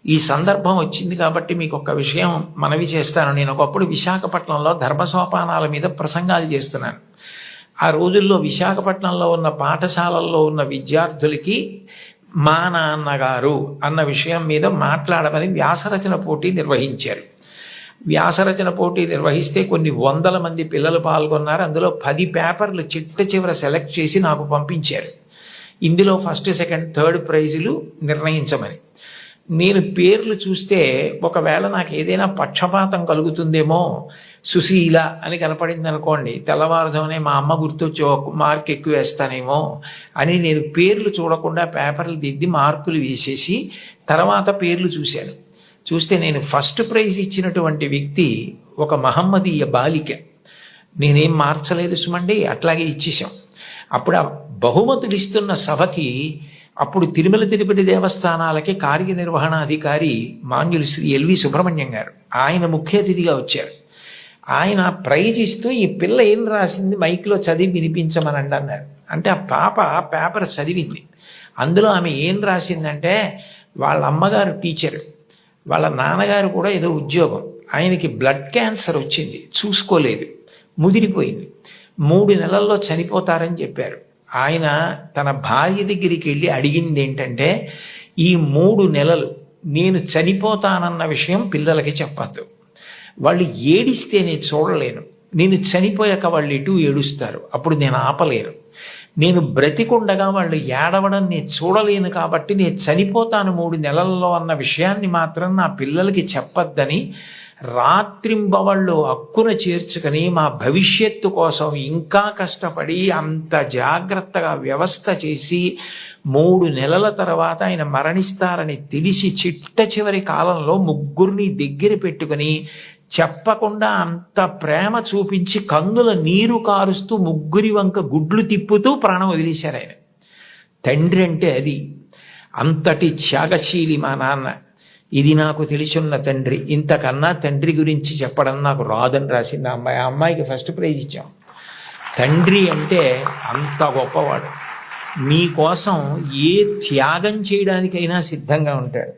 ఈ సందర్భం వచ్చింది కాబట్టి మీకు ఒక విషయం మనవి చేస్తాను. నేను ఒకప్పుడు విశాఖపట్నంలో ధర్మసోపానాల మీద ప్రసంగాలు చేస్తున్నాను. ఆ రోజుల్లో విశాఖపట్నంలో ఉన్న పాఠశాలల్లో ఉన్న విద్యార్థులకి మా నాన్నగారు అన్న విషయం మీద మాట్లాడమని వ్యాసరచన పోటీ నిర్వహించారు. వ్యాసరచన పోటీ నిర్వహిస్తే కొన్ని వందల మంది పిల్లలు పాల్గొన్నారు. అందులో 10 పేపర్లు చిట్ట చివర సెలెక్ట్ చేసి నాకు పంపించారు. ఇందులో ఫస్ట్, సెకండ్, థర్డ్ ప్రైజులు నిర్ణయించమని. నేను పేర్లు చూస్తే ఒకవేళ నాకు ఏదైనా పక్షపాతం కలుగుతుందేమో, సుశీల అని కనపడింది అనుకోండి, తెల్లవారుజామునే మా అమ్మ గుర్తొచ్చి ఒక మార్క్ ఎక్కువ వేస్తానేమో అని నేను పేర్లు చూడకుండా పేపర్లు దిద్ది మార్కులు వేసేసి తర్వాత పేర్లు చూశాను. చూస్తే నేను ఫస్ట్ ప్రైజ్ ఇచ్చినటువంటి వ్యక్తి ఒక మహమ్మదీయ బాలిక. నేనేం మార్చలేదు సుమండి, అట్లాగే ఇచ్చేసాం. అప్పుడు ఆ బహుమతులు ఇస్తున్న సభకి అప్పుడు తిరుమల తిరుపతి దేవస్థానాలకి కార్యనిర్వహణాధికారి మాన్యులు శ్రీ ఎల్వి సుబ్రహ్మణ్యం గారు, ఆయన ముఖ్య అతిథిగా వచ్చారు. ఆయన ప్రైజ్ ఇస్తూ ఈ పిల్ల ఏం రాసింది మైక్లో చదివి వినిపించమనండి అన్నారు. అంటే ఆ పాప పేపర్ చదివింది. అందులో ఆమె ఏం రాసిందంటే, వాళ్ళ అమ్మగారు టీచరు, వాళ్ళ నాన్నగారు కూడా ఏదో ఉద్యోగం, ఆయనకి బ్లడ్ క్యాన్సర్ వచ్చింది, చూసుకోలేదు, ముదిరిపోయింది, 3 నెలల్లో చనిపోతారని చెప్పారు. ఆయన తన భార్య దగ్గరికి వెళ్ళి అడిగింది ఏంటంటే, ఈ 3 నెలలు నేను చనిపోతానన్న విషయం పిల్లలకి చెప్పద్దు, వాళ్ళు ఏడిస్తే నేను చూడలేను, నేను చనిపోయాక వాళ్ళు ఎటు ఏడుస్తారు, అప్పుడు నేను ఆపలేను, నేను బ్రతికుండగా వాళ్ళు ఏడవడం నేను చూడలేను, కాబట్టి నేను చనిపోతాను 3 నెలల్లో అన్న విషయాన్ని మాత్రం నా పిల్లలకి చెప్పద్దని రాత్రింబవళ్ళు హక్కున చేర్చుకొని మా భవిష్యత్తు కోసం ఇంకా కష్టపడి అంత జాగ్రత్తగా వ్యవస్థ చేసి 3 నెలల తర్వాత ఆయన మరణిస్తారని తెలిసి చిట్ట చివరి కాలంలో 3 దగ్గర పెట్టుకుని చెప్పకుండా అంత ప్రేమ చూపించి కన్నుల నీరు కారుస్తూ 3 వంక గుడ్లు తిప్పుతూ ప్రాణం వదిలేశారు ఆయన. తండ్రి అంటే అది, అంతటి త్యాగశీలి మా నాన్న. ఇది నాకు తెలిసున్న తండ్రి, ఇంతకన్నా తండ్రి గురించి చెప్పడం నాకు రాదని రాసింది ఆ అమ్మాయి. ఆ అమ్మాయికి ఫస్ట్ ప్రైజ్ ఇచ్చాం. తండ్రి అంటే అంత గొప్పవాడు, మీకోసం ఏ త్యాగం చేయడానికైనా సిద్ధంగా ఉంటాడు.